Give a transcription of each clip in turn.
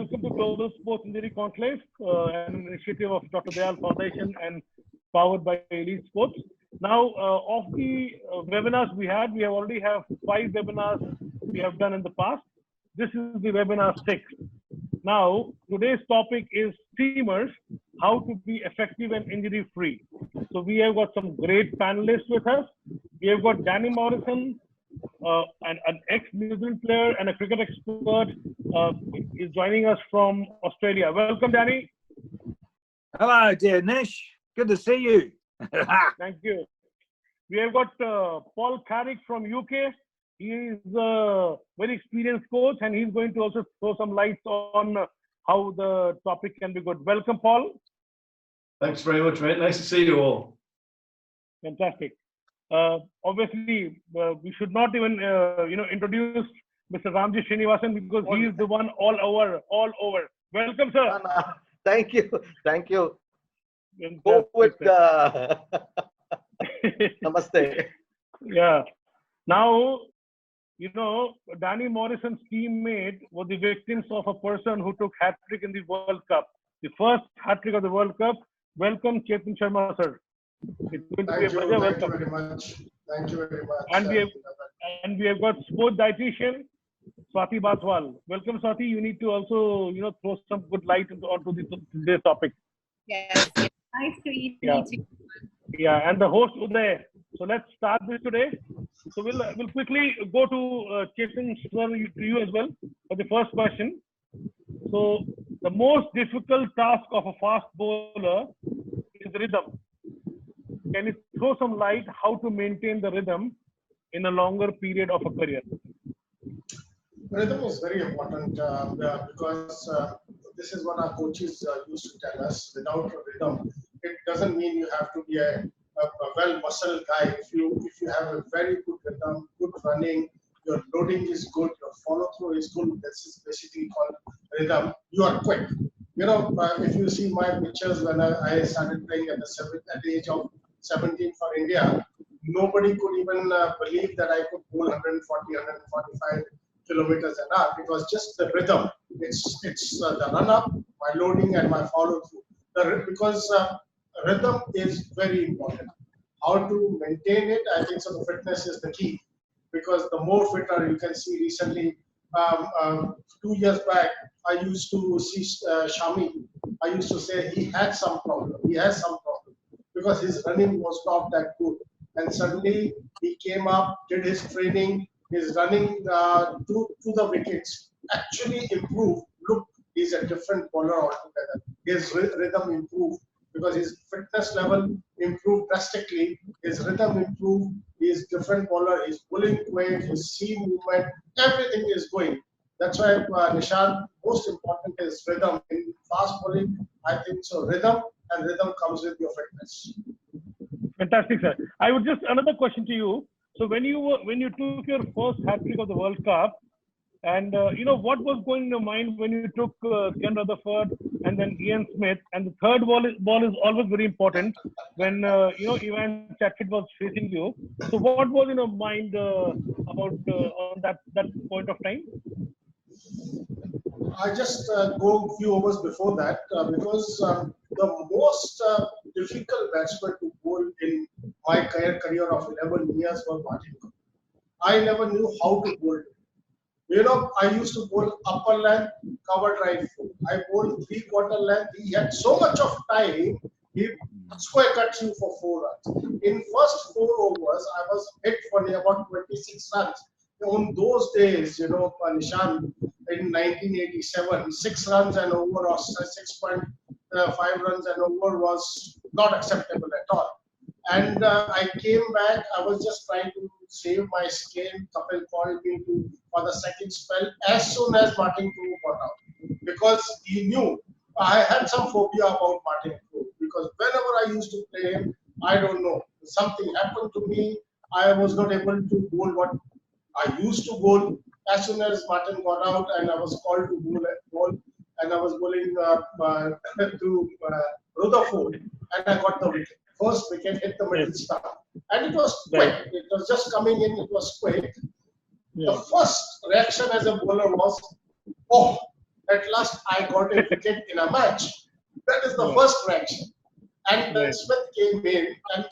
welcome to Global Sports Injury Conclave, an initiative of Dr. Dayal Foundation and powered by Elite Sports. Now, of the webinars we have already have 5 webinars we have done in the past. This is the webinar 6. Now, today's topic is steamers, how to be effective and injury-free. So we have got some great panelists with us. We have got Danny Morrison, an ex-New Zealand player and a cricket expert, is joining us from Australia. Welcome, Danny. Hello, dear Nish. Good to see you. Thank you. We have got Paul Carrick from UK. He is a very experienced coach, and he's going to also throw some lights on how the topic can be good. Welcome, Paul. Thanks very much, mate. Nice to see you all. Fantastic. Obviously, we should not even introduce Mr. Ramji Srinivasan because he is the one all over. Welcome, sir. Thank you. Go with Namaste. Yeah. Now, Danny Morrison's teammate was the victims of a person who took hat-trick in the World Cup. The first hat-trick of the World Cup. Welcome, Chetan Sharma, sir. It's going to be a pleasure. Welcome. Thank you very much. Thank you very much. And we have got sport dietitian, Swati Bathwal. Welcome, Swati. You need to also, throw some good light onto this topic. Yes. Nice to meet you. Yeah, and the host Uday. So let's start this today. So we'll quickly go to Chetan, to you as well for the first question. So the most difficult task of a fast bowler is rhythm. Can you throw some light how to maintain the rhythm in a longer period of a career? Rhythm is very important because this is what our coaches used to tell us. Without a rhythm, it doesn't mean you have to be a well-muscled guy. If you have a very good rhythm, good running, your loading is good, your follow-through is good. This is basically called rhythm. You are quick. If you see my pictures when I started playing at the age of 17 for India, nobody could even believe that I could bowl 140, 145 kilometers an hour. It was just the rhythm. It's the run-up, my loading, and my follow-through. Because rhythm is very important. How to maintain it, I think so the fitness is the key. Because the more fitter, you can see recently, 2 years back, I used to see Sharma. I used to say he had some problem. He has some problem. Because his running was not that good. And suddenly he came up, did his training, his running to the wickets actually improved. Look, he's a different bowler altogether. His rhythm improved because his fitness level improved drastically. His rhythm improved. He's different bowler. His bowling weight, his seam movement, everything is going. That's why Nishant, most important is rhythm. In fast bowling, I think so rhythm, and rhythm comes with your fitness. Fantastic, sir. I would just another question to you. So when you took your first hat-trick of the World Cup, and what was going in your mind when you took Ken Rutherford and then Ian Smith, and the third ball is always very important when Ivan Chatfield was facing you. So what was in your mind about on that point of time? I just go a few overs before that because the most difficult batsman to bowl in my career of 11 years was Martin. I never knew how to bowl. I used to bowl upper length, covered right foot. I bowled 3/4 length. He had so much of time, he square cuts you for 4 runs. In first 4 overs, I was hit for about 26 runs. On those days, Nishant, in 1987, 6 runs and over or 6.5 runs and over was not acceptable at all. And I came back, I was just trying to save my skin. Kapil called me for the second spell as soon as Martin Crew got out. Because he knew I had some phobia about Martin Crew. Because whenever I used to play him, I don't know, something happened to me. I was not able to bowl what I used to bowl. As soon as Martin got out and I was called to bowl and I was bowling to Rutherford, and I got the wicket. First wicket hit the middle stump. And it was quick. It was just coming in, it was quick. The first reaction as a bowler was, oh, At last, I got a wicket in a match. That is the first reaction. And then Smith came in and a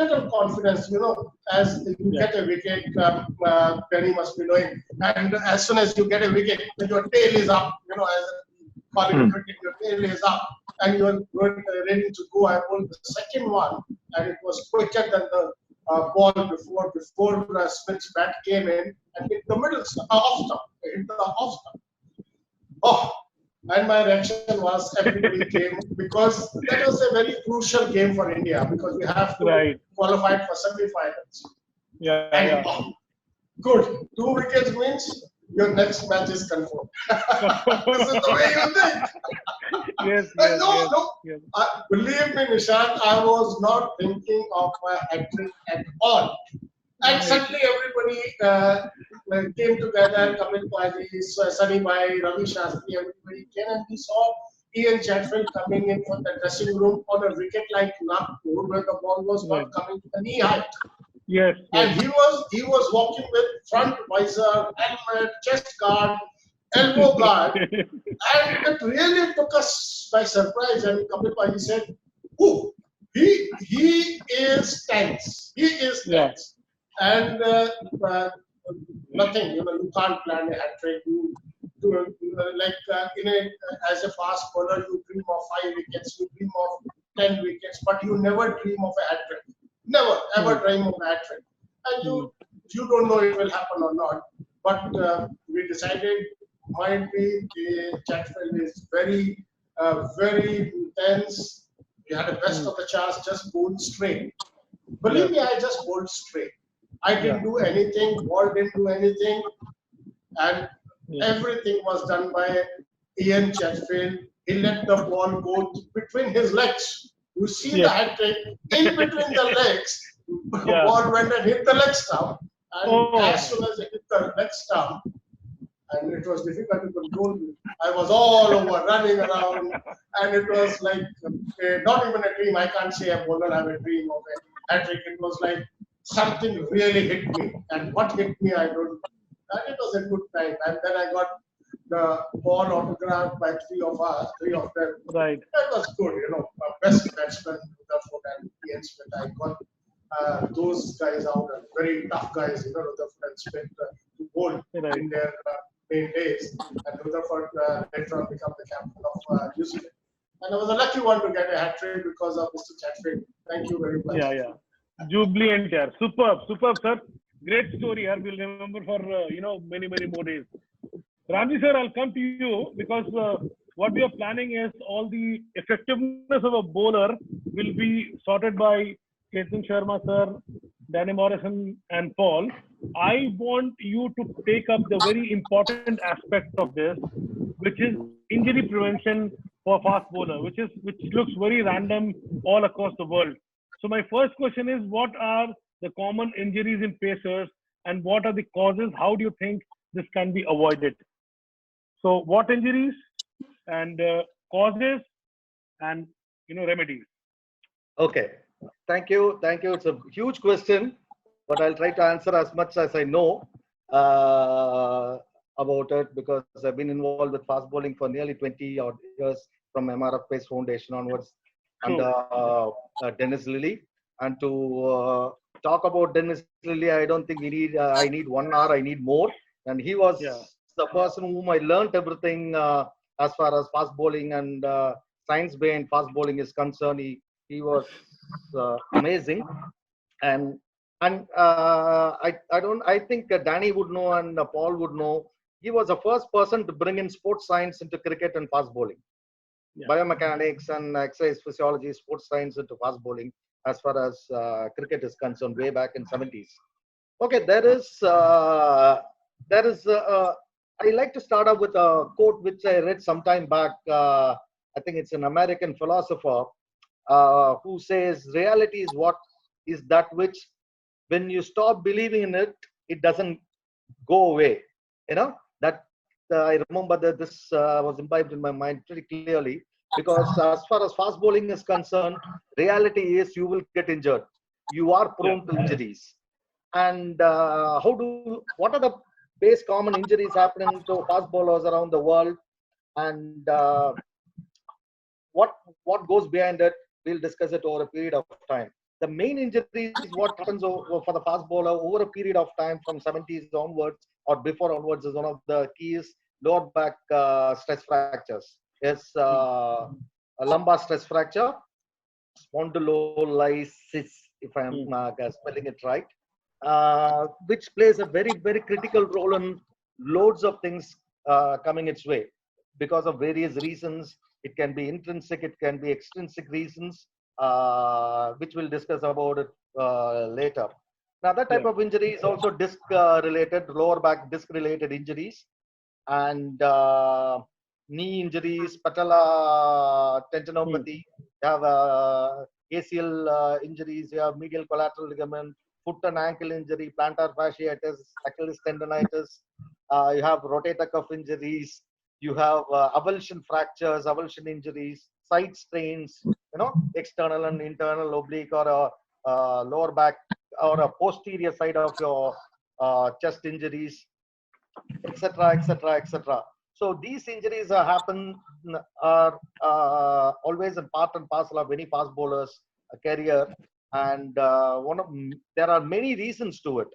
little confidence, as you get a wicket, Penny must be knowing. And as soon as you get a wicket, your tail is up, as calling cricket, your tail is up. And you're ready to go. I bowled the second one, and it was quicker than the ball before Smith's bat came in and hit the middle off stump. Hit the off stump. Oh, and my reaction was everybody came because that was a very crucial game for India because we have to qualify for semi-finals. Good. 2 wickets means your next match is confirmed. This is the way you think. Believe me, Nishant, I was not thinking of a hat-trick at all. And suddenly everybody came together, Kamil Paji, Sunny Bhai, Ravi Shastri, everybody came and we saw Ian Chatfield coming in from the dressing room on a wicket like Nagpur where the ball was not coming to the knee height. And he was walking with front visor, helmet, chest guard, elbow guard, and it really took us by surprise. And Kamil Paji said, "Oh, he is tense. He is tense." And nothing, you can't plan a hat trick. As a fast bowler, you dream of 5 wickets, you dream of 10 wickets, but you never dream of a hat trick. Never, ever dream of a hat trick. And you don't know it will happen or not. But we decided, might be the Chatfield is very, very intense. We had the best of the chance, just bowled straight. Believe me, I just bowled straight. I didn't do anything, ball didn't do anything, and everything was done by Ian Chatfield. He let the ball go between his legs. You see the hat trick in between the legs. The ball went and hit the leg stump, and as soon as it hit the leg stump, and it was difficult to control me. I was all over, running around, and it was like not even a dream. I can't say a bowler have a dream of a hat trick. It was like something really hit me, and what hit me, I don't know. And it was a good time. And then I got the ball autographed by 3 of them. That was good, best batsman, Rutherford and Ian Smith. I got those guys out, very tough guys, Rutherford and Smith, to bowl in their main days. And Rutherford later on became the captain of New Zealand. And I was a lucky one to get a hat trick because of Mr. Chatfield. Thank you very much. Jubilant, superb, sir. Great story. We'll remember for many more days. Ramji sir, I'll come to you because what we are planning is all the effectiveness of a bowler will be sorted by Chetan Sharma sir, Danny Morrison, and Paul. I want you to take up the very important aspect of this, which is injury prevention for fast bowler, which looks very random all across the world. So my first question is, what are the common injuries in pacers and what are the causes? How do you think this can be avoided? So what injuries and causes and remedies? Okay, thank you. It's a huge question, but I'll try to answer as much as I know about it because I've been involved with fast bowling for nearly 20 odd years from MRF Pace Foundation onwards. Under Dennis Lilly, and to talk about Dennis Lilly, I don't think I need 1 hour. I need more. And he was the person whom I learned everything as far as fast bowling and science behind fast bowling is concerned. He was amazing, and I think Danny would know and Paul would know. He was the first person to bring in sports science into cricket and fast bowling. Biomechanics and exercise physiology, sports science into fast bowling as far as cricket is concerned way back in 70s. Okay, I like to start off with a quote which I read some time back. I think it's an American philosopher who says, reality is what is that which when you stop believing in it, it doesn't go away. That I remember that this was imbibed in my mind pretty clearly because as far as fast bowling is concerned, reality is you will get injured. You are prone to injuries. And what are the base common injuries happening to fast bowlers around the world? And what goes behind it, we'll discuss it over a period of time. The main injuries, what happens for the fast bowler over a period of time from 70s onwards or before onwards, is one of the keys: lower back stress fractures. Yes, a lumbar stress fracture, spondylolysis, if I'm spelling it right, which plays a very, very critical role in loads of things coming its way because of various reasons. It can be intrinsic, it can be extrinsic reasons, which we'll discuss about it later. Now, that type of injury is also disc related, lower back disc related injuries, and knee injuries, patella tendinopathy. You have ACL injuries, you have medial collateral ligament, foot and ankle injury, plantar fasciitis, Achilles tendonitis. You have rotator cuff injuries. You have avulsion fractures, avulsion injuries, side strains, external and internal oblique or a lower back or a posterior side of your chest injuries, etc., etc., etc. So these injuries are always a part and parcel of any fast bowler's career, and there are many reasons to it,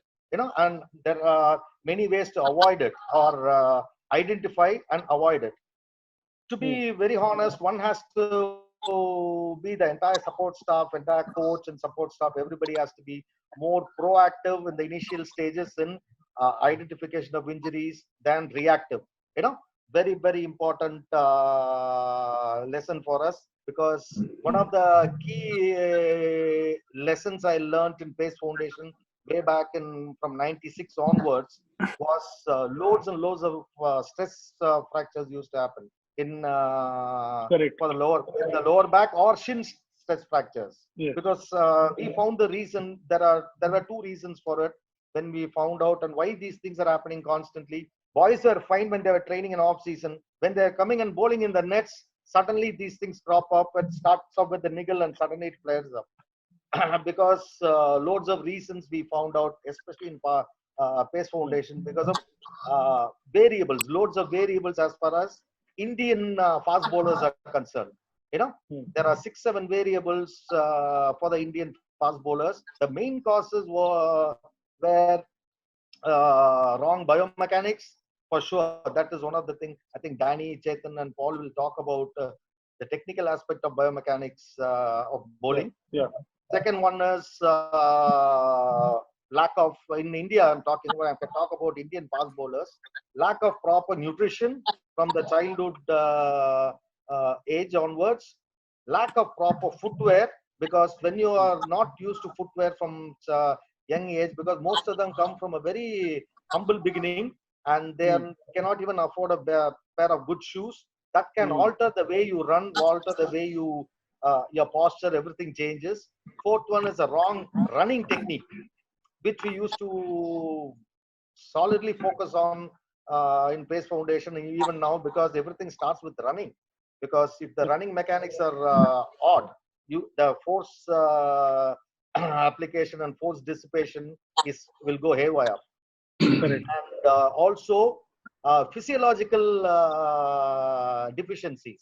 and there are many ways to avoid it or identify and avoid it. To be very honest, one has to be the entire support staff, entire coach and support staff. Everybody has to be more proactive in the initial stages in identification of injuries than reactive. Very, very important lesson for us, because one of the key lessons I learned in Pace Foundation way back from 96 onwards was loads and loads of stress fractures used to happen in for the lower back or shin stress fractures. Because we found the reason. There were two reasons for it when we found out and why these things are happening constantly. Boys were fine when they were training in off season. When they're coming and bowling in the nets, suddenly these things crop up. It starts off with the niggle and suddenly it flares up. Because loads of reasons we found out, especially in Pace Foundation, because of variables, loads of variables as far as Indian fast bowlers are concerned. There are 6-7 variables for the Indian fast bowlers. The main causes were wrong biomechanics, for sure. That is one of the things. I think Danny, Chetan, and Paul will talk about the technical aspect of biomechanics of bowling. Second one is lack of, in India, I can talk about Indian fast bowlers, lack of proper nutrition from the childhood age onwards, lack of proper footwear, because when you are not used to footwear from young age, because most of them come from a very humble beginning and they cannot even afford a pair of good shoes, that can alter the way you run, alter the way you your posture, everything changes. Fourth one is a wrong running technique, which we used to solidly focus on in Pace Foundation, and even now, because everything starts with running. Because if the running mechanics are odd, the force application and force dissipation will go haywire. And also physiological deficiencies.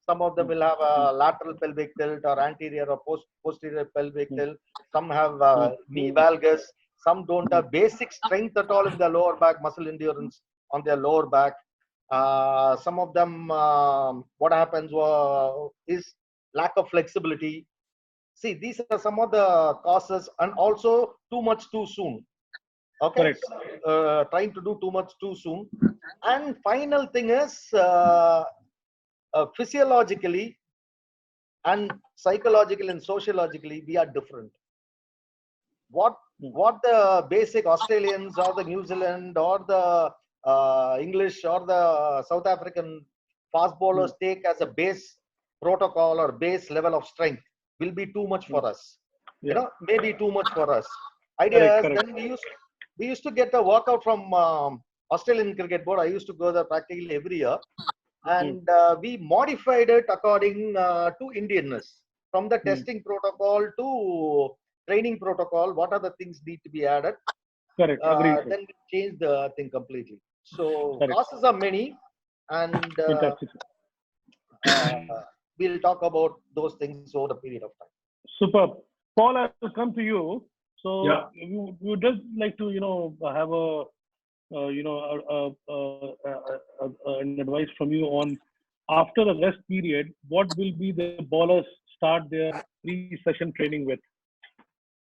Some of them will have a lateral pelvic tilt or anterior or posterior pelvic tilt. Some have knee valgus. Some don't have basic strength at all in their lower back, muscle endurance on their lower back. Some of them, what happens is lack of flexibility. See, these are some of the causes, and also too much too soon. Okay, trying to do too much too soon. And final thing is physiologically and psychologically and sociologically, we are different. What the basic Australians or the New Zealand or the English or the South African fast bowlers take as a base protocol or base level of strength will be too much for us. Maybe too much for us. Idea is then we used to get a workout from Australian Cricket Board. I used to go there practically every year, and we modified it according to Indianness, from the testing protocol to training protocol. What are the things need to be added? Then we change the thing completely. So causes are many, and Fantastic. we'll talk about those things over the period of time. Superb. Paul, I will come to you. So Yeah. you would just like to, have an advice from you on after the rest period, what will be the ballers start their pre-session training with?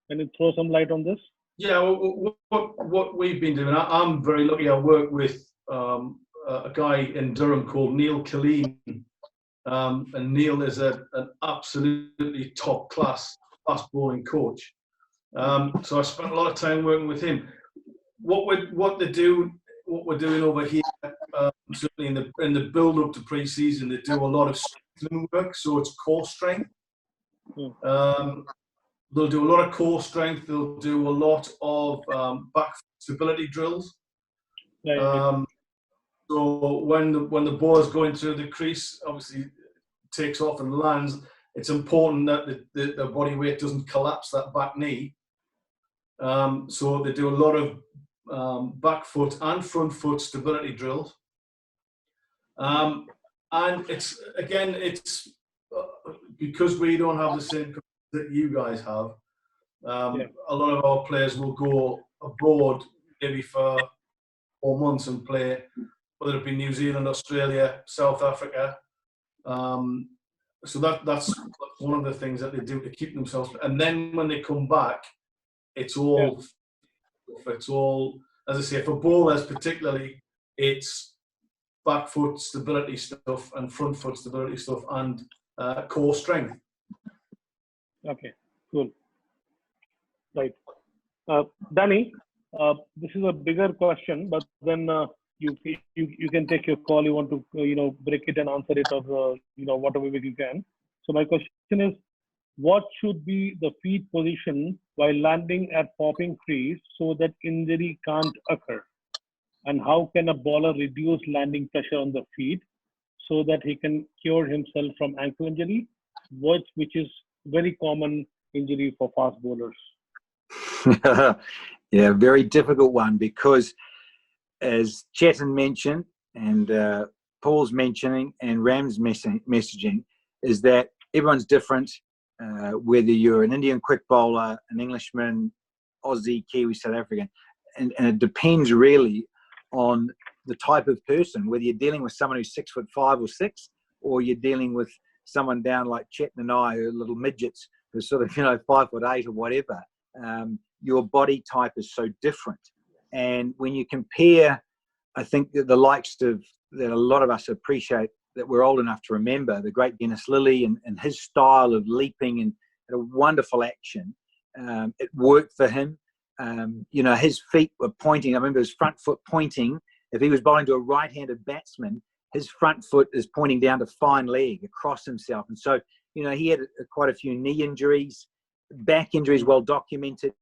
Can you throw some light on this? Yeah, what we've been doing, I'm very lucky. I work with a guy in Durham called Neil Killeen. And Neil is an absolutely top class fast bowling coach. So I spent a lot of time working with him. What we're doing over here, certainly in the build up to pre-season, they do a lot of strengthening work. So it's core strength. They'll do a lot of core strength. They'll do a lot of back stability drills. Right. So when the ball is going through the crease, obviously takes off and lands, it's important that the body weight doesn't collapse that back knee. So they do a lot of back foot and front foot stability drills. And it's because we don't have the same that you guys have. A lot of our players will go abroad maybe for 4 months and play, whether it be New Zealand, Australia, South Africa. So that's one of the things that they do to keep themselves. And then when they come back, it's all, as I say, for bowlers particularly, it's back foot stability stuff and front foot stability stuff and core strength. Okay, cool. Right. Danny, this is a bigger question, but then you can take your call. You want to break it and answer it, or whatever way you can. So my question is, what should be the feet position while landing at popping crease so that injury can't occur? And how can a bowler reduce landing pressure on the feet so that he can cure himself from ankle injury, which is very common injury for fast bowlers? Yeah, very difficult one, because as Chetan mentioned and Paul's mentioning and Ram's messaging is that everyone's different, whether you're an Indian quick bowler, an Englishman, Aussie, Kiwi, South African, and it depends really on the type of person, whether you're dealing with someone who's 6'5" or 6", or you're dealing with someone down like Chetan and I, who are little midgets, who are sort of 5'8" or whatever. Your body type is so different. And when you compare, I think that the likes of that a lot of us appreciate, that we're old enough to remember, the great Dennis Lillee and his style of leaping and a wonderful action. It worked for him. His feet were pointing. I remember his front foot pointing. If he was bowling to a right-handed batsman, his front foot is pointing down to fine leg across himself. And so, he had quite a few knee injuries, back injuries well documented.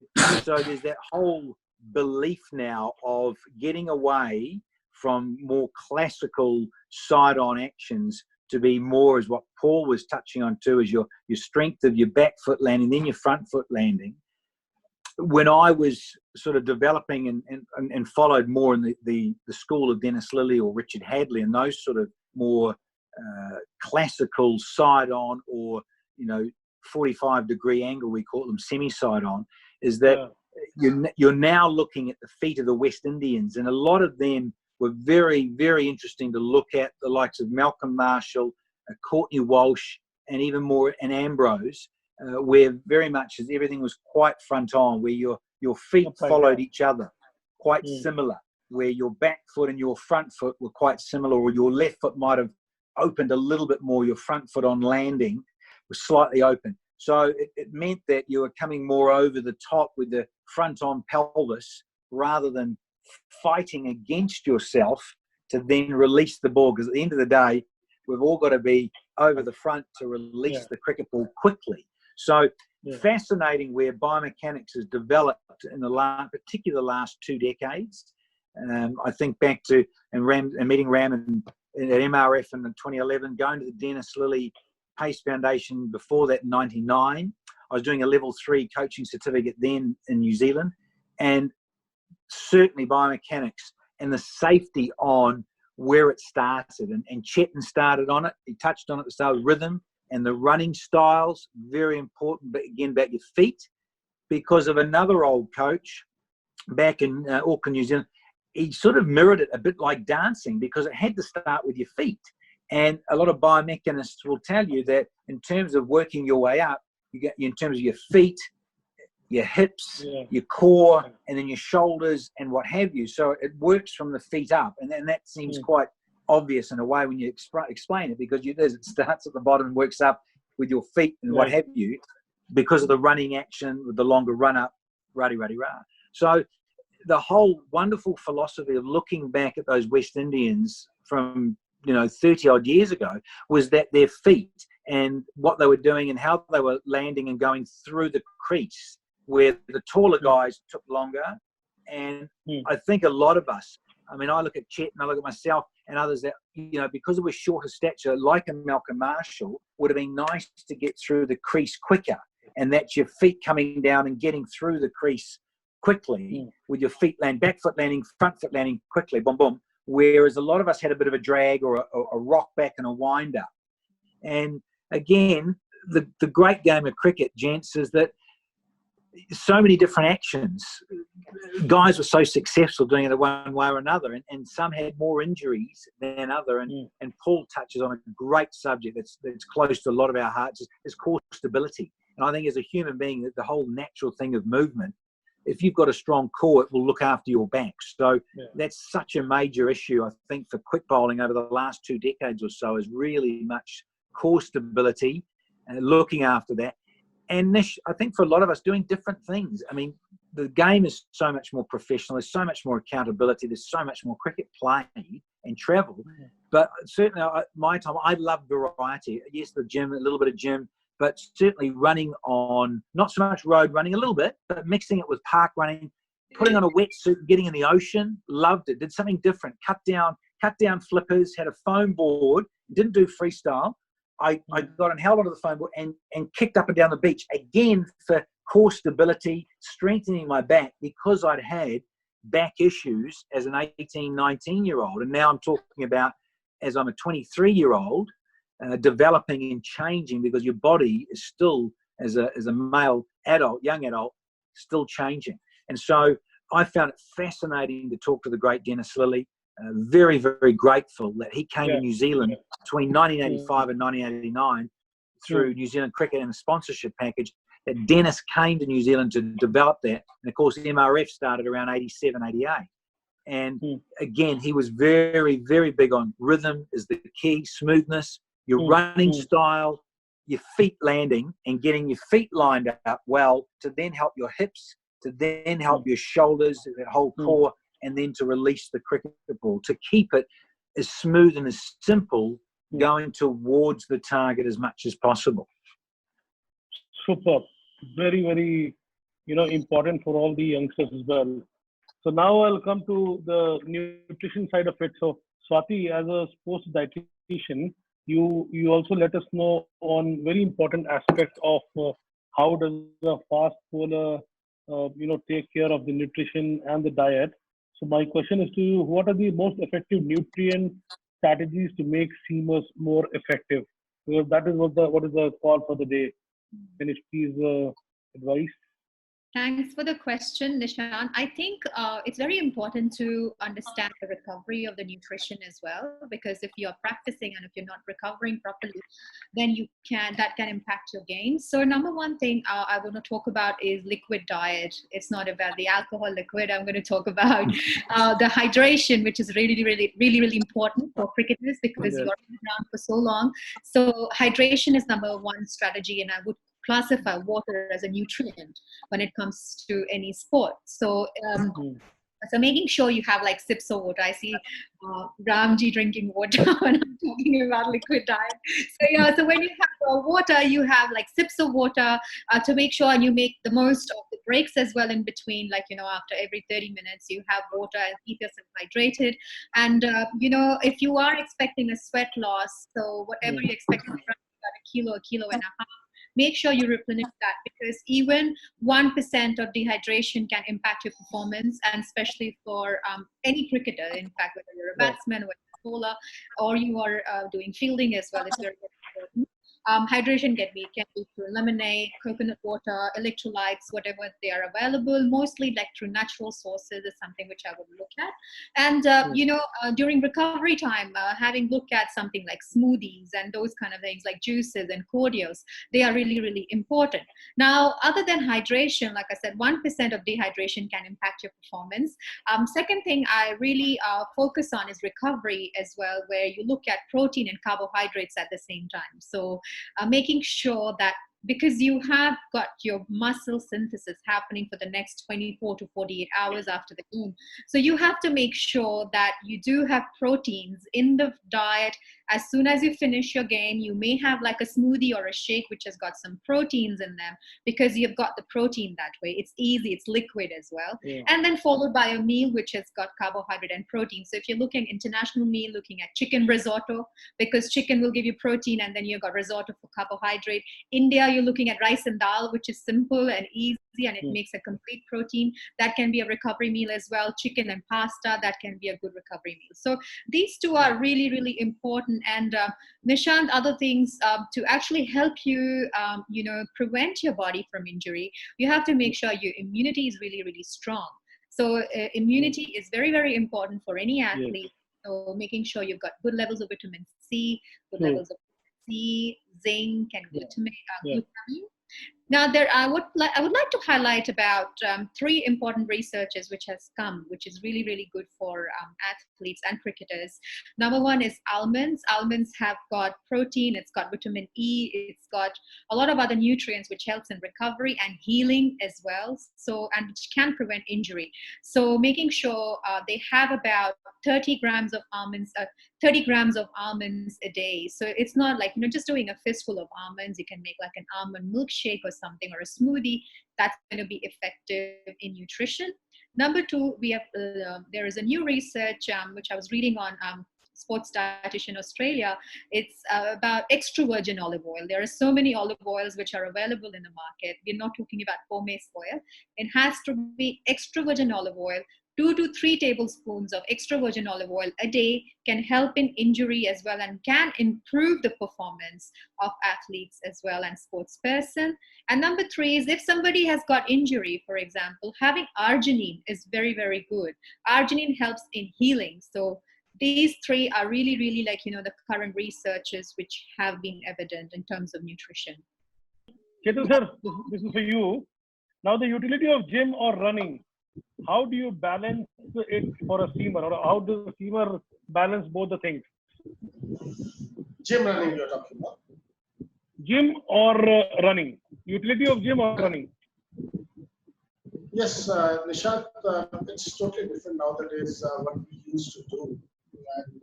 So there's that whole belief now of getting away from more classical side-on actions to be more, as what Paul was touching on too, is your strength of your back foot landing, then your front foot landing. When I was sort of developing and followed more in the school of Dennis Lillee or Richard Hadley and those sort of more classical side-on or 45-degree angle, we call them semi-side-on, is that you're now looking at the feet of the West Indians, and a lot of them were very, very interesting to look at, the likes of Malcolm Marshall, Courtney Walsh, and even more in Ambrose, where very much as everything was quite front on, where your feet followed each other, quite similar, where your back foot and your front foot were quite similar, or your left foot might have opened a little bit more, your front foot on landing was slightly open. So it meant that you were coming more over the top with the front on pelvis rather than fighting against yourself to then release the ball. Because at the end of the day, we've all got to be over the front to release the cricket ball quickly. So fascinating where biomechanics has developed in particularly the last 2 decades. I think back to meeting Ram at MRF in 2011, going to the Dennis Lillee Pace Foundation before that in 99. I was doing a level 3 coaching certificate then in New Zealand, and certainly biomechanics and the safety on where it started. And Chetan started on it. He touched on it at the start with rhythm and the running styles, very important, but again, about your feet, because of another old coach back in Auckland, New Zealand. He sort of mirrored it a bit like dancing, because it had to start with your feet. And a lot of biomechanists will tell you that in terms of working your way up, you get in terms of your feet, your hips, your core, and then your shoulders and what have you. So it works from the feet up. And then that seems quite obvious in a way when you explain it, because it starts at the bottom and works up with your feet and what have you, because of the running action with the longer run up, rah-de-rah-de-rah. So the whole wonderful philosophy of looking back at those West Indians from 30 odd years ago was that their feet and what they were doing and how they were landing and going through the crease, where the taller guys took longer. And I think a lot of us, I mean, I look at Chet and I look at myself and others that, because we're shorter stature, like a Malcolm Marshall, would have been nice to get through the crease quicker. And that's your feet coming down and getting through the crease quickly with your feet back foot landing, front foot landing quickly, boom, boom. Whereas a lot of us had a bit of a drag or a rock back and a wind up. And again, the great game of cricket, gents, is that so many different actions. Guys were so successful doing it one way or another, and some had more injuries than other. And Paul touches on a great subject that's close to a lot of our hearts, is core stability. And I think as a human being, that the whole natural thing of movement, if you've got a strong core, it will look after your back. So that's such a major issue, I think, for quick bowling over the last 2 decades or so, is really much core stability and looking after that. And Nish, I think for a lot of us, doing different things. I mean, the game is so much more professional. There's so much more accountability. There's so much more cricket play and travel. But certainly, my time, I love variety. Yes, the gym, a little bit of gym, but certainly running on, not so much road running, a little bit, but mixing it with park running, putting on a wetsuit, getting in the ocean, loved it. Did something different, cut down flippers, had a foam board, didn't do freestyle. I got on held onto the foam board and kicked up and down the beach, again for core stability, strengthening my back, because I'd had back issues as an 18, 19-year-old. And now I'm talking about as I'm a 23-year-old, developing and changing, because your body is still, as a male adult, young adult, still changing. And so I found it fascinating to talk to the great Dennis Lilly. Very, very grateful that he came to New Zealand between 1985 and 1989 through New Zealand Cricket and a sponsorship package, that Dennis came to New Zealand to develop that. And of course, MRF started around 87, 88. And again, he was very, very big on rhythm is the key, smoothness, your running style, your feet landing and getting your feet lined up well to then help your hips, to then help your shoulders, that whole core, and then to release the cricket ball, to keep it as smooth and as simple, going towards the target as much as possible. Superb. Very, very, important for all the youngsters as well. So now I'll come to the nutrition side of it. So Swati, as a sports dietitian, you also let us know on very important aspect of how does a fast bowler, take care of the nutrition and the diet. So my question is to you, what are the most effective nutrient strategies to make seamers more effective? Because that is what is the call for the day. Can you please advise? Thanks for the question, Nishant. I think it's very important to understand the recovery of the nutrition as well, because if you're practicing and if you're not recovering properly, then that can impact your gains. So number one thing I want to talk about is liquid diet. It's not about the alcohol liquid. I'm going to talk about the hydration, which is really, really, really, really important for cricketers, because you're around for so long. So hydration is number one strategy, and I would classify water as a nutrient when it comes to any sport. So so making sure you have like sips of water. I see Ramji drinking water when I'm talking about liquid diet. So when you have water, you have like sips of water to make sure, and you make the most of the breaks as well in between, like, after every 30 minutes, you have water and keep yourself hydrated. And, if you are expecting a sweat loss, so whatever you expect to run, about a kilo and a half, make sure you replenish that, because even 1% of dehydration can impact your performance, and especially for any cricketer, in fact, whether you're a batsman or a bowler, or you are doing fielding as well. It's very, very important. Hydration can be through lemonade, coconut water, electrolytes, whatever they are available. Mostly like through natural sources is something which I would look at. And during recovery time, having looked at something like smoothies and those kind of things like juices and cordials, they are really, really important. Now, other than hydration, like I said, 1% of dehydration can impact your performance. Second thing I really focus on is recovery as well, where you look at protein and carbohydrates at the same time. So making sure that because you have got your muscle synthesis happening for the next 24 to 48 hours after the game. So you have to make sure that you do have proteins in the diet. As soon as you finish your game, you may have like a smoothie or a shake which has got some proteins in them, because you've got the protein that way. It's easy, it's liquid as well. Yeah. And then followed by a meal which has got carbohydrate and protein. So if you're looking international meal, looking at chicken risotto, because chicken will give you protein, and then you've got risotto for carbohydrate. India, you're looking at rice and dal, which is simple and easy, and it makes a complete protein. That can be a recovery meal as well. Chicken and pasta, that can be a good recovery meal. So these two are really, really important. And Nishant, other things to actually help you, prevent your body from injury, you have to make sure your immunity is really, really strong. So immunity is very, very important for any athlete. Yes. So making sure you've got good levels of vitamin C, good levels of C, zinc, and glutamine. Now, I would like to highlight about 3 important researches which has come, which is really, really good for athletes and cricketers. Number 1 is almonds. Almonds have got protein, it's got vitamin E, it's got a lot of other nutrients which helps in recovery and healing as well. So, and which can prevent injury. So making sure they have about 30 grams of almonds a day. So it's not like, just doing a fistful of almonds. You can make like an almond milkshake or something, or a smoothie. That's going to be effective in nutrition. Number 2, we have there is a new research which I was reading on Sports Dietitian Australia. It's about extra virgin olive oil. There are so many olive oils which are available in the market. We're not talking about pomace oil. It has to be extra virgin olive oil. 2 to 3 tablespoons of extra virgin olive oil a day can help in injury as well, and can improve the performance of athletes as well and sports person. And number 3 is if somebody has got injury, for example, having arginine is very, very good. Arginine helps in healing. So these 3 are really, really like, the current researches which have been evident in terms of nutrition. Chetan sir, this is for you. Now, the utility of gym or running, how do you balance it for a swimmer, or how does a swimmer balance both the things? Gym running you're talking about? Gym or running? Utility of gym or running? Yes, Nishant, it's totally different nowadays what we used to do. And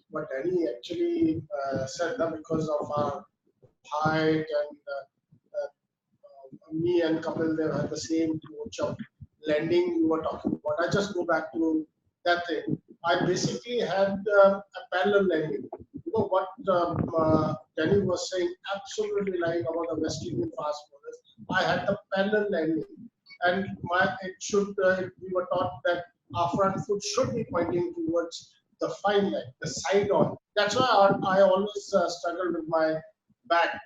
what Danny actually said, because of our height and me and Kapil, they had the same coach of landing you were talking about. I just go back to that thing. I basically had a parallel landing. You know what Danny was saying, absolutely right about the West Indian fast bowlers. I had the parallel landing, and we were taught that our front foot should be pointing towards the fine leg, the side on. That's why I always struggled with my back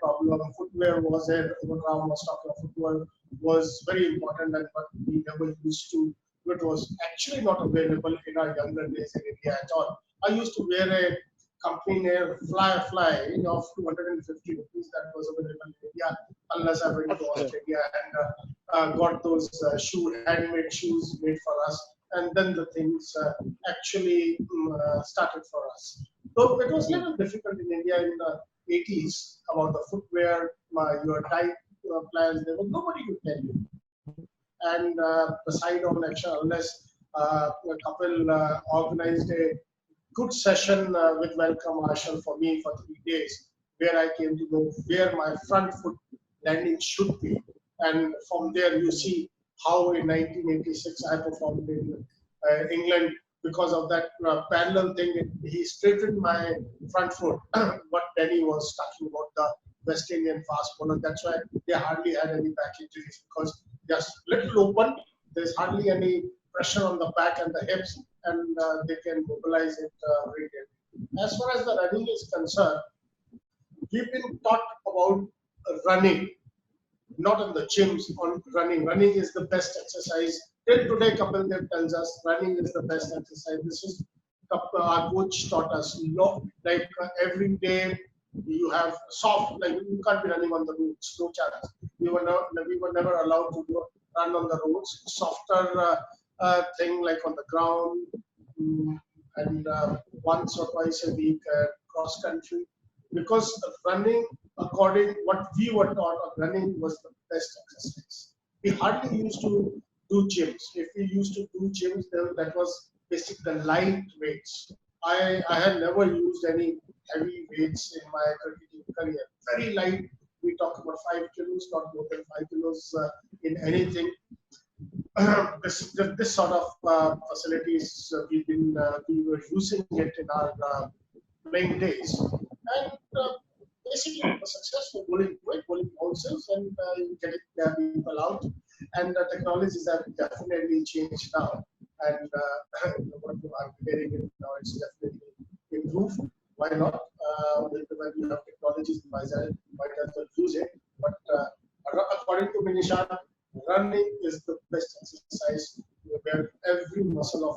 problem. Footwear was there. What Ram was talking about, footwear was very important, and what we never used to. It was actually not available in our younger days in India at all. I used to wear a company name Fly of 250 rupees that was available in India, unless I went to Australia and got those handmade shoes made for us. And then the things actually started for us. So it was a little difficult in India in the 80s about the footwear, your diet plans. There was nobody to tell you. And the side on action, unless a couple organized a good session with Welcome Marshall for me for 3 days, where I came to know where my front foot landing should be. And from there, you see how in 1986 I performed in England because of that parallel thing. He straightened my front foot. What Danny was talking about, the West Indian fast bowler. That's why they hardly had any back injuries, because they're little open. There's hardly any pressure on the back and the hips, and they can mobilize it really. As far as the running is concerned, we've been taught about running, not in the gyms, on running. Running is the best exercise. Till today, Kapil Dev tells us running is the best exercise. This is our coach taught us. Like every day you have soft, like you can't be running on the roads, no chance. We were never allowed to run on the roads. Softer thing like on the ground, and once or twice a week cross country. Because running, according what we were taught, running was the best exercise. We hardly used to do gyms. If we used to do gyms, then that was basically the light weights. I had never used any heavy weights in my career. Very light. We talk about 5 kilos, not more than 5 kilos in anything. This sort of facilities we were using it in our playing days, and basically it was successful bowling houses, and getting people out, and the technologies have definitely changed now, and what you are getting it now, it's definitely improved. Why not? When you have technologies, might as well use it. But according to Nishant, running is the best exercise where every muscle of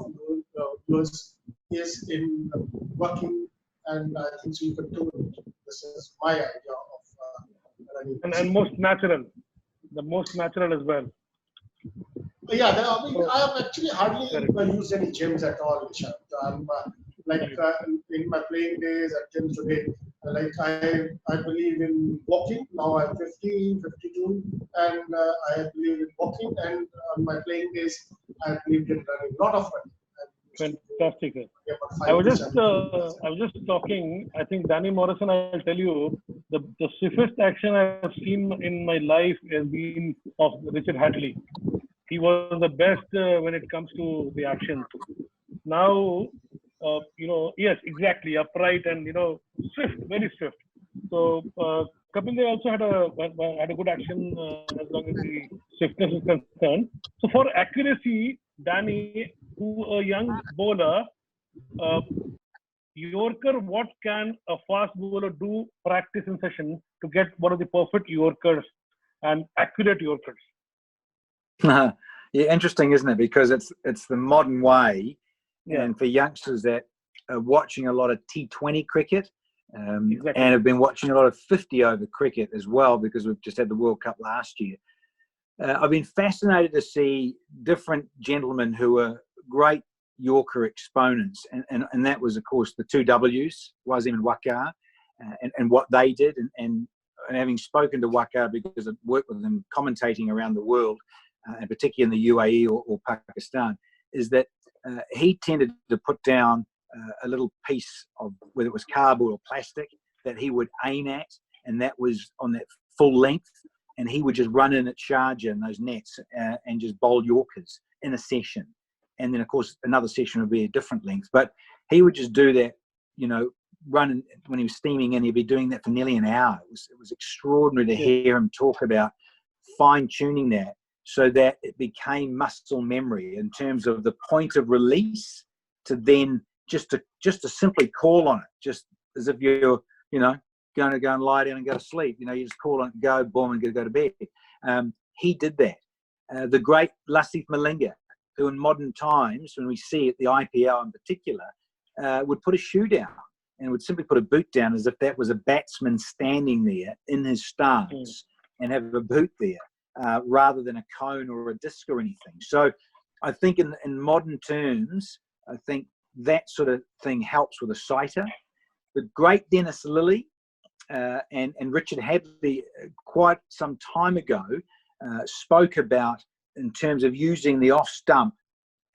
yours is in working, and I think so you can do it. This is my idea of running. And most natural, the most natural as well. Yeah, I have actually hardly used any gyms at all, Nishant. In my playing days until today, like I believe in walking. Now I'm 50, 52, and I believe in walking. And on my playing days, I believed in running. A lot of running. Fantastic. I was just talking. I think Danny Morrison. I'll tell you, the swiftest action I have seen in my life has been of Richard Hadley. He was the best when it comes to the action. Now, yes, exactly, upright and swift, very swift. So Kapil Dev also had a good action as long as the swiftness is concerned. So for accuracy, Danny, to a young bowler, Yorker, what can a fast bowler do practice in session to get one of the perfect Yorkers and accurate Yorkers? Yeah, interesting, isn't it? Because it's the modern way, Yeah. and for youngsters that are watching a lot of T20 cricket, Exactly. and have been watching a lot of 50-over cricket as well, because we've just had the World Cup last year. I've been fascinated to see different gentlemen who are great Yorker exponents, and that was, of course, the two Ws, Wasim and Waqar, and what they did, and having spoken to Waqar because I've worked with them commentating around the world, and particularly in the UAE or Pakistan, is that he tended to put down a little piece of, whether it was cardboard or plastic, that he would aim at, and that was on that full length, and he would just run in at Sharjah in those nets and just bowl Yorkers in a session. And then, of course, another session would be a different length. But he would just do that, run when he was steaming in. He'd be doing that for nearly an hour. It was extraordinary to hear him talk about fine-tuning that so that it became muscle memory in terms of the point of release, to then just to simply call on it, just as if you're, going to go and lie down and go to sleep. You just call on it, go, boom, and go to bed. He did that. The great Lasith Malinga, who in modern times, when we see it, the IPL in particular, would put a shoe down and would simply put a boot down as if that was a batsman standing there in his stance and have a boot there, rather than a cone or a disc or anything. So I think in modern terms, I think that sort of thing helps with a sighter. The great Dennis Lilly and Richard Hadley, quite some time ago, spoke about, in terms of using the off stump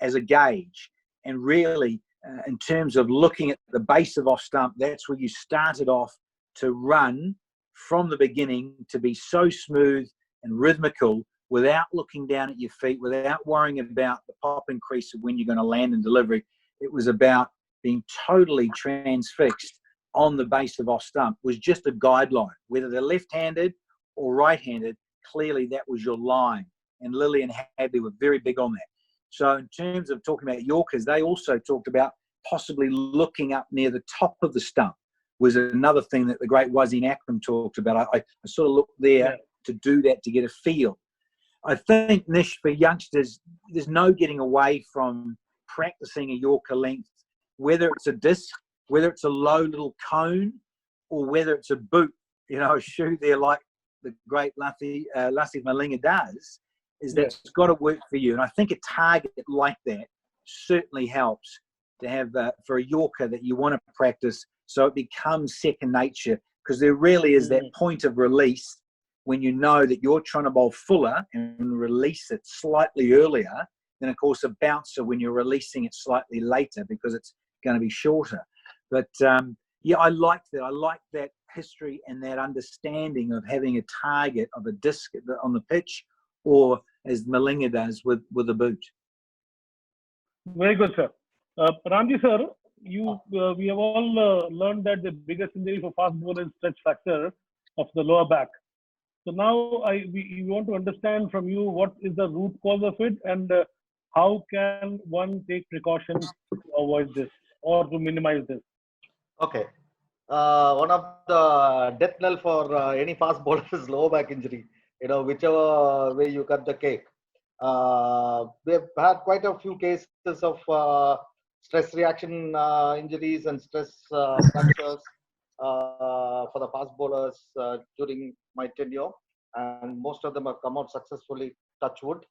as a gauge, and really in terms of looking at the base of off stump, that's where you started off to run from the beginning, to be so smooth and rhythmical without looking down at your feet, without worrying about the pop and crease of when you're going to land in delivery. It was about being totally transfixed on the base of off stump. Was just a guideline, whether they're left-handed or right-handed. Clearly that was your line, and Lilly and Hadley were very big on that. So in terms of talking about Yorkers, they also talked about possibly looking up near the top of the stump was another thing that the great Wazim Akram talked about. I sort of looked there to do that, to get a feel. I think, Nish, for youngsters, there's no getting away from practicing a Yorker length, whether it's a disc, whether it's a low little cone, or whether it's a boot, a shoe there like the great Lassie Malinga does, is that it's got to work for you. And I think a target like that certainly helps to have for a Yorker that you want to practice so it becomes second nature, because there really is that point of release when you know that you're trying to bowl fuller and release it slightly earlier than, of course, a bouncer when you're releasing it slightly later because it's going to be shorter. But I like that. I like that history and that understanding of having a target of a disc on the pitch, or as Malinga does with a boot. Very good, sir. Ramji, sir, we have all learned that the biggest injury for fast bowler is stretch fracture of the lower back. So now we want to understand from you what is the root cause of it, and how can one take precautions to avoid this or to minimize this? Okay. One of the death knell for any fast bowler is lower back injury. Whichever way you cut the cake. We've had quite a few cases of stress reaction injuries and stress fractures for the fast bowlers during my tenure, and most of them have come out successfully, touch wood.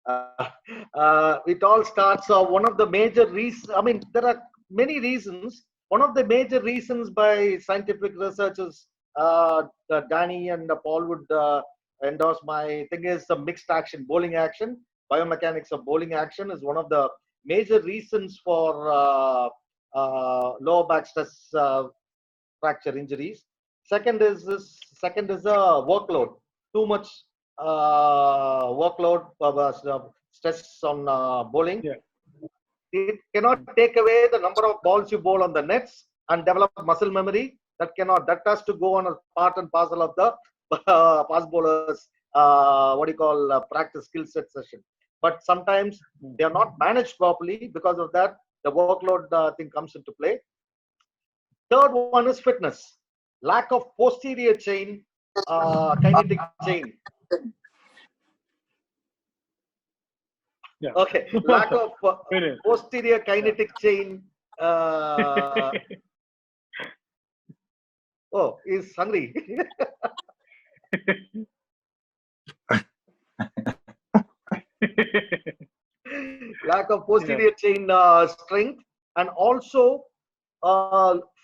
It all starts, one of the major reasons, there are many reasons. One of the major reasons by scientific researchers, Danny and Paul would endorse my thing, is the mixed action, bowling action. Biomechanics of bowling action is one of the major reasons for lower back stress fracture injuries. Second is workload. Too much workload, stress on bowling. It cannot take away the number of balls you bowl on the nets and develop muscle memory. That has to go on a part and parcel of the fast bowlers, practice skill set session. But sometimes they are not managed properly. Because of that, the workload thing comes into play. Third one is fitness. Lack of posterior chain, kinetic chain. Okay, lack of posterior kinetic chain. He's hungry. Lack of posterior chain strength, and also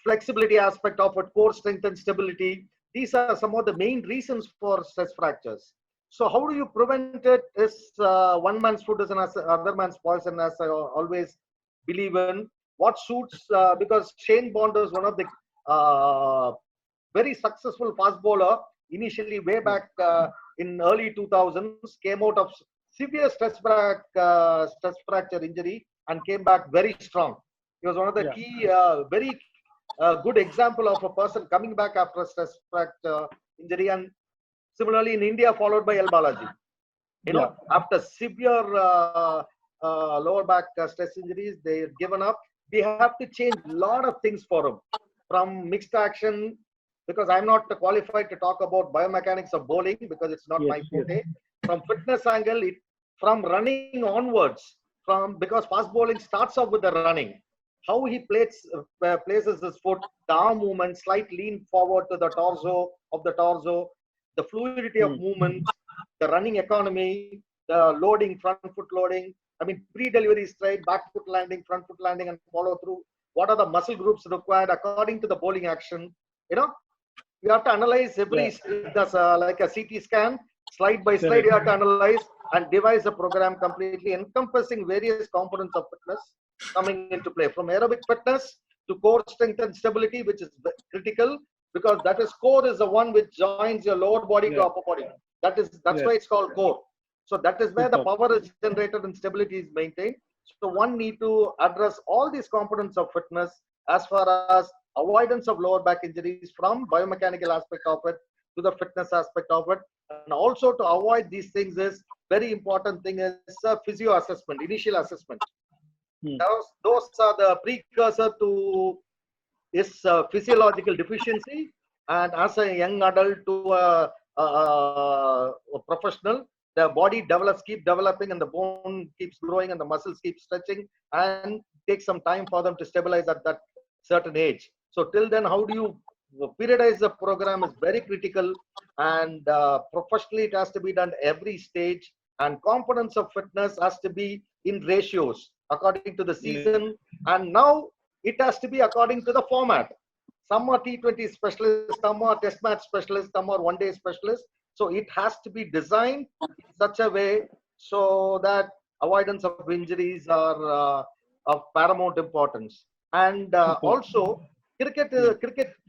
flexibility aspect of it, core strength and stability. These are some of the main reasons for stress fractures. So how do you prevent it? Is one man's food is another man's poison, as I always believe in. What suits, because Shane Bond is one of the very successful fast bowler, initially way back in early 2000s, came out of severe stress fracture injury and came back very strong. He was one of the key, very good example of a person coming back after a stress fracture injury. And similarly in India, followed by El Balaji. After severe lower back stress injuries, they've given up. We have to change a lot of things for him, from mixed action, because I'm not qualified to talk about biomechanics of bowling because it's not my forte. From fitness angle, from running onwards, because fast bowling starts off with the running. How he places his foot, the arm movement, slight lean forward to the torso, the fluidity of movement, the running economy, the loading, front foot loading. Pre-delivery straight, back foot landing, front foot landing, and follow through. What are the muscle groups required according to the bowling action? You have to analyze every, like a CT scan, slide by slide, you have to analyze and devise a program completely encompassing various components of fitness coming into play, from aerobic fitness to core strength and stability, which is critical, because core is the one which joins your lower body to upper body. That's why it's called core. So that is where the power is generated and stability is maintained. So one need to address all these components of fitness as far as avoidance of lower back injuries, from biomechanical aspect of it, to the fitness aspect of it. And also to avoid these things is very important thing is physio assessment, initial assessment. Those are the precursor to is physiological deficiency, and as a young adult to a professional, the body keep developing, and the bone keeps growing, and the muscles keep stretching, and takes some time for them to stabilize at that certain age. So till then, how do you periodize the program is very critical, and professionally it has to be done every stage, and components of fitness has to be in ratios according to the season, and now it has to be according to the format. Some are T20 specialists, some are test match specialists, some are one-day specialists. So it has to be designed in such a way so that avoidance of injuries are of paramount importance. And also, cricket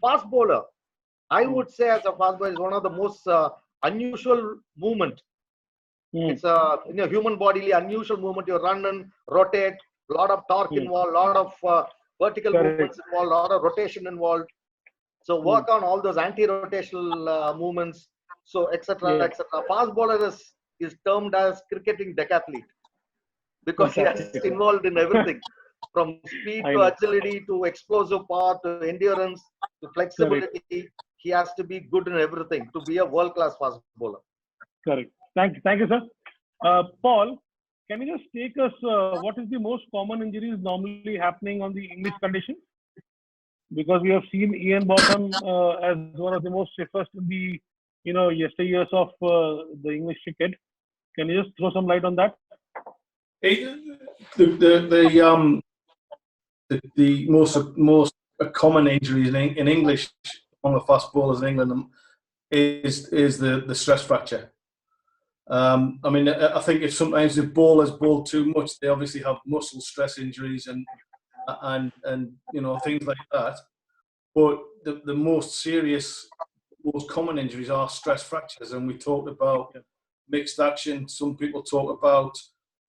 fast bowler, I would say as a fast bowler is one of the most unusual movement. It's a human bodily unusual movement. You run and rotate, a lot of torque involved, a lot of vertical movements involved, a lot of rotation involved. So work on all those anti-rotational movements, so etc. etc. Fast bowler is termed as cricketing decathlete because he has involved in everything from speed to agility to explosive power to endurance to flexibility. He has to be good in everything to be a world-class fast bowler. Correct. Thank you, sir. Paul, can you just take us what is the most common injuries normally happening on the English condition? Because we have seen Ian Bottom as one of the most safest in the yesteryears of the English cricket. Can you just throw some light on that? The most common injuries in English on the fast bowlers in England is the stress fracture. I mean, I think if sometimes the bowlers bowl too much, they obviously have muscle stress injuries and things like that. But the most serious, most common injuries are stress fractures, and we talked about mixed action. Some people talk about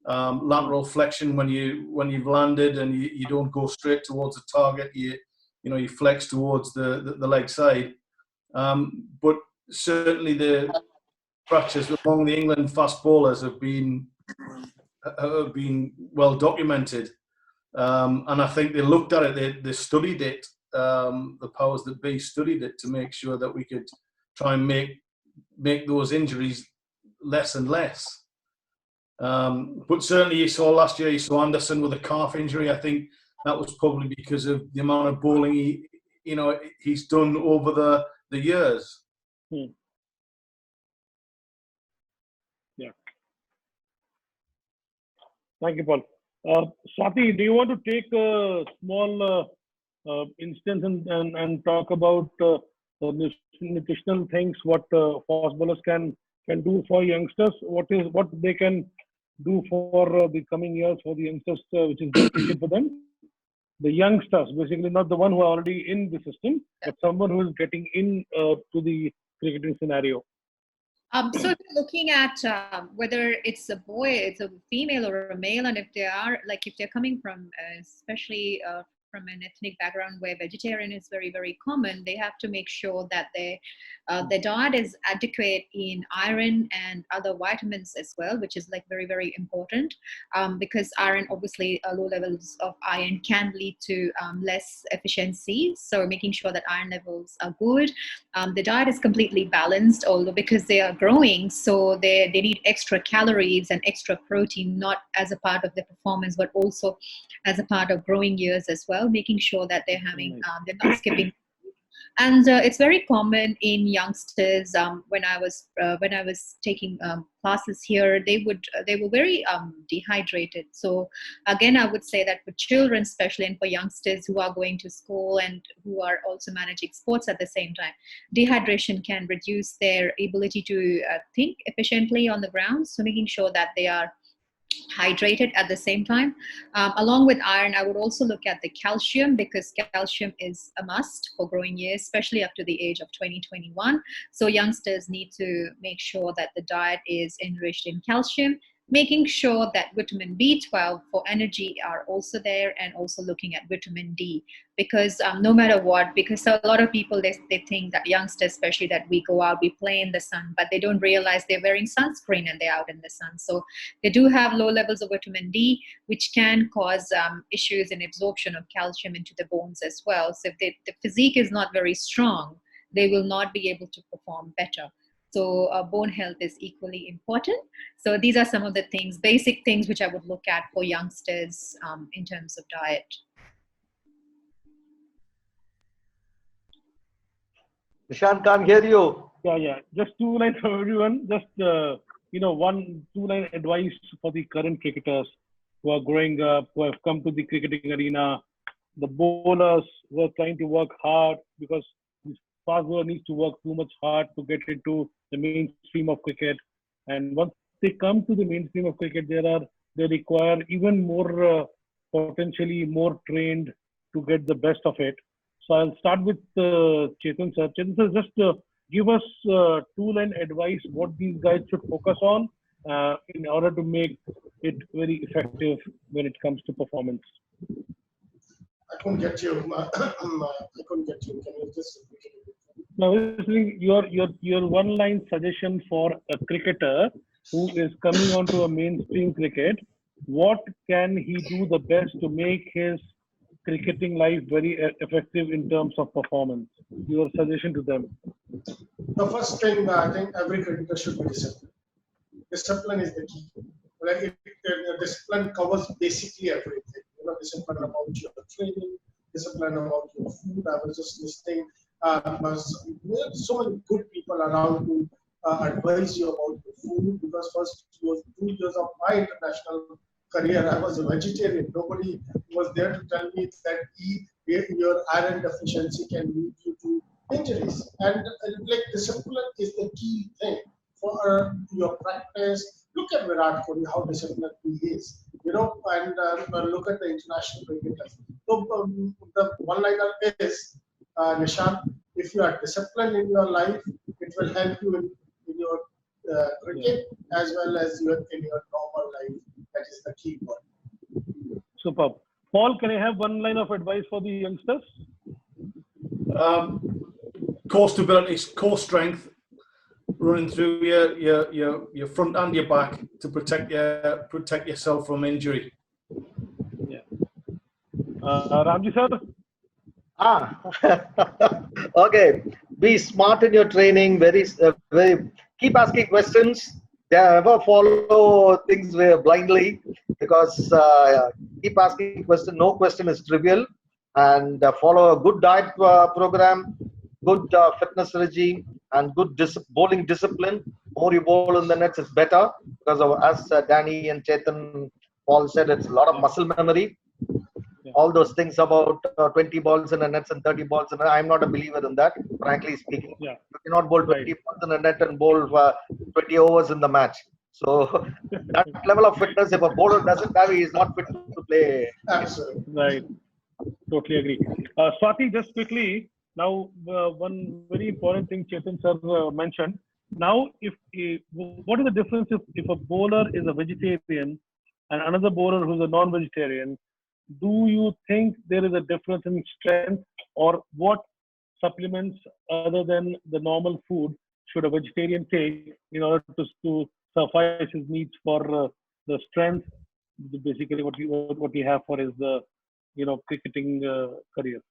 lateral flexion when you've landed and you don't go straight towards the target. You flex towards the leg side. But certainly the fractures among the England fast bowlers have been well documented, and I think they looked at it. They studied it. The powers that be studied it to make sure that we could try and make those injuries less and less. But certainly, you saw last year, you saw Anderson with a calf injury. I think that was probably because of the amount of bowling he's done over the years. Yeah. Thank you, Paul. Swati, do you want to take a small instance and talk about nutritional things? What fast bowlers can do for youngsters? What they can do for the coming years for the youngsters, which is beneficial for them? The youngsters, basically, not the one who are already in the system, but someone who is getting in to the cricketing scenario. So if you're looking at whether it's a boy, it's a female or a male, and if they're coming from, especially from an ethnic background where vegetarian is very, very common, they have to make sure that their diet is adequate in iron and other vitamins as well, which is very, very important, because iron, obviously, low levels of iron can lead to less efficiency. So making sure that iron levels are good. The diet is completely balanced, although because they are growing, so they need extra calories and extra protein, not as a part of their performance, but also as a part of growing years as well, making sure that they're having, they're not skipping. And it's very common in youngsters. When I was taking classes here, they were very dehydrated. So again, I would say that for children, especially, and for youngsters who are going to school and who are also managing sports at the same time, dehydration can reduce their ability to think efficiently on the ground. So making sure that they are hydrated at the same time. Along with iron, I would also look at the calcium, because calcium is a must for growing years, especially up to the age of 20-21. So youngsters need to make sure that the diet is enriched in calcium. making sure that vitamin B12 for energy are also there, and also looking at vitamin D, because no matter what, because a lot of people, they think that youngsters especially, that we go out, we play in the sun, but they don't realize they're wearing sunscreen and they're out in the sun. So they do have low levels of vitamin D, which can cause issues in absorption of calcium into the bones as well. So if the physique is not very strong, they will not be able to perform better. So bone health is equally important. So these are some of the things, basic things, which I would look at for youngsters in terms of diet. Nishant, can't hear you. Yeah. Just 2 lines for everyone. Just, 2-line advice for the current cricketers who are growing up, who have come to the cricketing arena, the bowlers who are trying to work hard, because this fast bowler needs to work too much hard to get into the mainstream of cricket. And once they come to the mainstream of cricket, they require even more, potentially more trained to get the best of it. So I'll start with Chetan sir. Chetan sir, just give us 2-line advice what these guys should focus on in order to make it very effective when it comes to performance. I couldn't get you. I couldn't get you. Can you just repeat it? Now, your 1-line suggestion for a cricketer who is coming onto a mainstream cricket, what can he do the best to make his cricketing life very effective in terms of performance? Your suggestion to them. The first thing, I think every cricketer should be disciplined. Discipline is the key. Like discipline covers basically everything. Discipline about your training, discipline about your food. I was just listening. So many good people around who advise you about your food, because first 2 years of my international career, I was a vegetarian. Nobody was there to tell me that your iron deficiency can lead you to injuries. And like discipline is the key thing for your practice. Look at Virat Kohli, how disciplined he is. And look at the international cricketers. So the one-liner is, Nishant, if you are disciplined in your life, it will help you in your cricket as well as in your normal life. That is the key word. Superb. Paul, can I have 1 line of advice for the youngsters? Core stability, core strength, running through your front and your back to protect yourself from injury. Yeah. Ramji sir? Okay. Be smart in your training. Very keep asking questions. Never follow things blindly, because keep asking questions. No question is trivial. And follow a good diet program, good fitness regime, and good bowling discipline. More you bowl in the nets, it's better, because as Danny and Chetan Paul said, it's a lot of muscle memory. All those things about 20 balls in the nets and 30 balls in the net, I'm not a believer in that, frankly speaking. You cannot bowl 20 balls in the net and bowl 20 overs in the match. So that level of fitness, if a bowler doesn't have, he is not fit to play. Absolutely. Right. Totally agree. Swati, just quickly, now one very important thing Chetan sir mentioned. Now, what is the difference if a bowler is a vegetarian and another bowler who's a non-vegetarian? Do you think there is a difference in strength, or what supplements other than the normal food should a vegetarian take in order to suffice his needs for the strength, basically what we have for his cricketing career?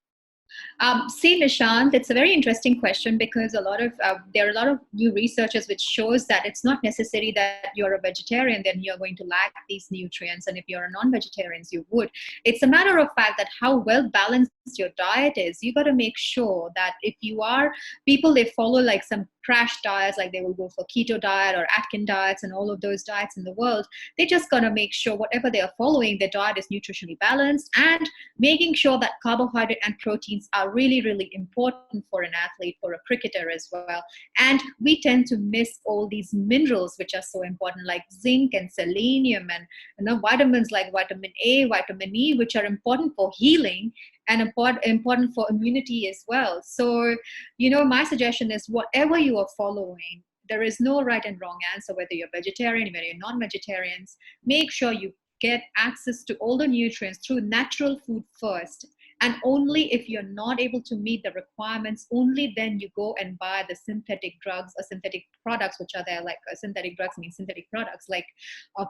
See, Nishant, it's a very interesting question, because there are a lot of new researches which shows that it's not necessary that you're a vegetarian, then you're going to lack these nutrients. And if you're a non-vegetarian, you would. It's a matter of fact that how well balanced your diet is. You got to make sure that if you are, people, they follow like some crash diets, like they will go for keto diet or Atkins diets and all of those diets in the world. They just got to make sure whatever they are following, their diet is nutritionally balanced, and making sure that carbohydrate and proteins are really, really important for an athlete, for a cricketer as well. And we tend to miss all these minerals which are so important, like zinc and selenium, and vitamins like vitamin A, vitamin E, which are important for healing and important for immunity as well. So, my suggestion is whatever you are following, There is no right and wrong answer, whether you're vegetarian, whether you're non-vegetarians. Make sure you get access to all the nutrients through natural food first. And only if you're not able to meet the requirements, only then you go and buy the synthetic drugs or synthetic products, which are there, like synthetic drugs means synthetic products, like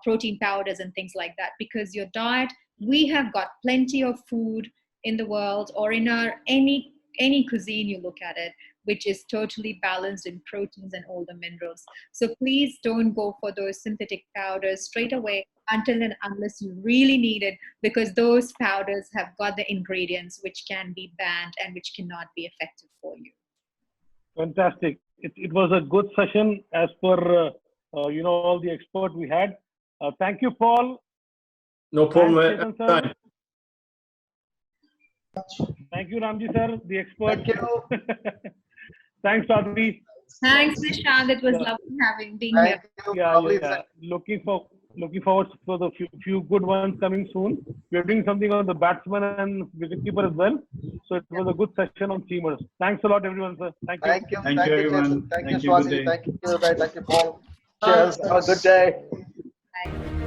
protein powders and things like that. Because your diet, we have got plenty of food in the world, or in our any cuisine you look at it, which is totally balanced in proteins and all the minerals. So please don't go for those synthetic powders straight away until and unless you really need it, because those powders have got the ingredients which can be banned and which cannot be effective for you. Fantastic. It was a good session as per all the experts we had. Thank you, Paul. No problem. Chetan, sir. Thank you, Ramji sir, the expert. Thank you. Thanks, Swati. Thanks, Nishant. It was lovely being Thank here. you. Yeah, Lovely yeah. Looking forward for the few good ones coming soon. We are doing something on the batsman and wicketkeeper as well. So it was a good session on seamers. Thanks a lot, everyone, sir. Thank you. Thank you. Thank you, everyone. Thank you, Thank you, good Swati. day. Thank you, Uday. Thank you, Paul. Cheers. Have a good day. Bye.